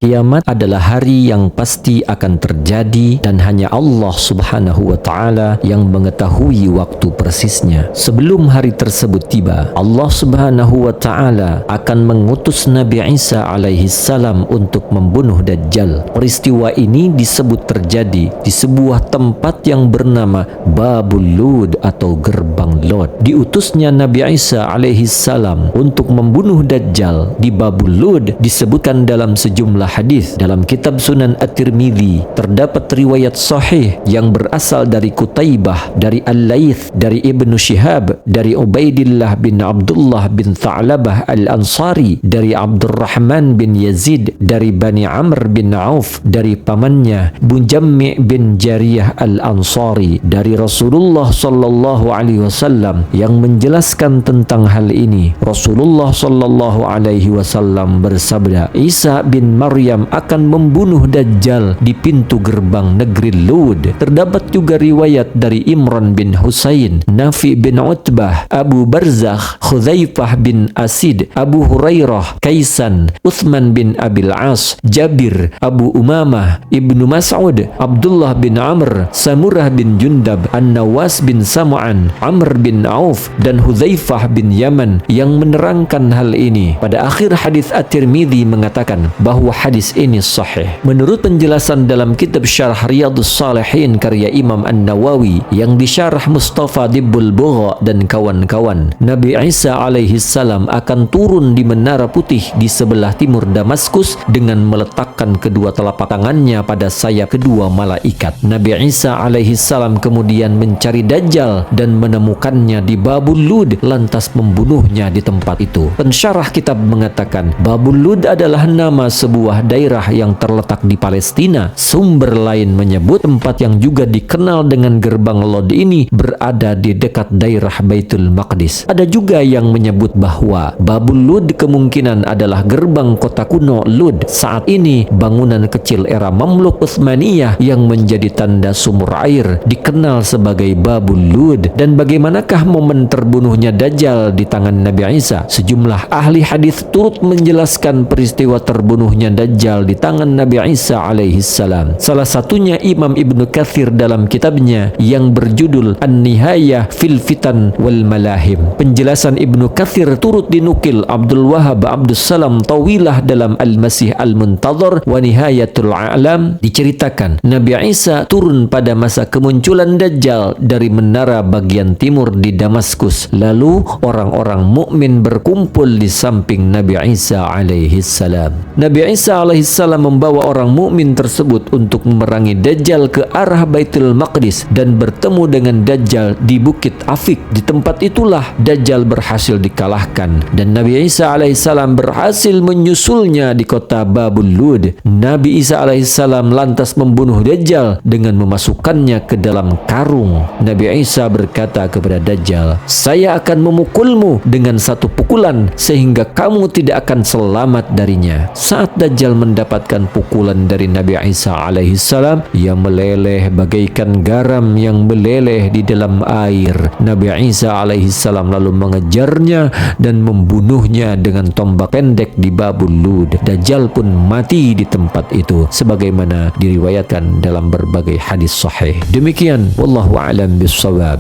Kiamat adalah hari yang pasti akan terjadi dan hanya Allah Subhanahu wa Ta'ala yang mengetahui waktu persisnya. Sebelum hari tersebut tiba, Allah Subhanahu wa Ta'ala akan mengutus Nabi Isa alaihi salam untuk membunuh Dajjal. Peristiwa ini disebut terjadi di sebuah tempat yang bernama Babul Lud atau Gerbang Lot. Diutusnya Nabi Isa alaihi salam untuk membunuh Dajjal di Babul Lud disebutkan dalam sejumlah hadis. Dalam kitab Sunan At-Tirmidzi terdapat riwayat sahih yang berasal dari Qutaibah, dari Al-Laits, dari Ibnu Syihab, dari Ubaidillah bin Abdullah bin Tha'labah Al-Ansari, dari Abdurrahman bin Yazid, dari Bani Amr bin Auf, dari pamannya Bunjammi bin Jariyah Al-Ansari, dari Rasulullah sallallahu alaihi wasallam yang menjelaskan tentang hal ini. Rasulullah sallallahu alaihi wasallam bersabda, Isa bin Maryam akan membunuh Dajjal di pintu gerbang negeri Lud. Terdapat juga riwayat dari Imran bin Husain, Nafi bin Utbah, Abu Barzakh, Hudzaifah bin Asid, Abu Hurairah, Kaisan, Uthman bin Abil As, Jabir, Abu Umamah, Ibnu Mas'ud, Abdullah bin Amr, Samurah bin Jundab, An-Nawas bin Sam'an, Amr bin Auf, dan Hudzaifah bin Yaman yang menerangkan hal ini. Pada akhir hadis At-Tirmidzi mengatakan bahwa hadis ini sahih. Menurut penjelasan dalam kitab Syarah Riyadhus Shalihin karya Imam An-Nawawi yang disyarah Mustafa Dibbul Bugha dan kawan-kawan, Nabi Isa alaihi salam akan turun di Menara Putih di sebelah timur Damaskus dengan meletakkan kedua telapak tangannya pada sayap kedua malaikat. Nabi Isa alaihi salam kemudian mencari Dajjal dan menemukannya di Babul Lud, lantas membunuhnya di tempat itu. Pensyarah kitab mengatakan Babul Lud adalah nama sebuah daerah yang terletak di Palestina. Sumber lain menyebut tempat yang juga dikenal dengan Gerbang Lod ini berada di dekat daerah Baitul Maqdis. Ada juga yang menyebut bahwa Babul Lud kemungkinan adalah gerbang kota kuno Lud. Saat ini bangunan kecil era Mamluk Utsmaniyah yang menjadi tanda sumur air dikenal sebagai Babul Lud. Dan bagaimanakah momen terbunuhnya Dajjal di tangan Nabi Isa? Sejumlah ahli hadis turut menjelaskan peristiwa terbunuhnya Dajjal di tangan Nabi Isa alaihi salam. Salah satunya Imam Ibnu Katsir dalam kitabnya yang berjudul An-Nihayah fil Fitan wal Malahim. Penjelasan Ibnu Katsir turut dinukil Abdul Wahab Abdus Salam Tawilah dalam Al-Masih Al-Muntadhar wa Nihayatul A'lam. Diceritakan Nabi Isa turun pada masa kemunculan Dajjal dari menara bagian timur di Damaskus. Lalu orang-orang mukmin berkumpul di samping Nabi Isa alaihi salam. Nabi Isa alaihi salam membawa orang mukmin tersebut untuk memerangi Dajjal ke arah Baitul Maqdis dan bertemu dengan Dajjal di Bukit Afik. Di tempat itulah Dajjal berhasil dikalahkan dan Nabi Isa alaihissalam berhasil menyusulnya di kota Babul Lud. Nabi Isa alaihissalam lantas membunuh Dajjal dengan memasukkannya ke dalam karung. Nabi Isa berkata kepada Dajjal, "Saya akan memukulmu dengan satu pukulan sehingga kamu tidak akan selamat darinya." Saat Dajjal mendapatkan pukulan dari Nabi Isa alaihissalam, ia meleleh bagaikan garam yang meleleh di dalam air. Nabi Isa alaihissalam lalu mengejarnya dan membunuhnya dengan tombak pendek di Babul Lud. Dajjal pun mati di tempat itu sebagaimana diriwayatkan dalam berbagai hadis sahih. Demikian wallahu a'lam bissawab.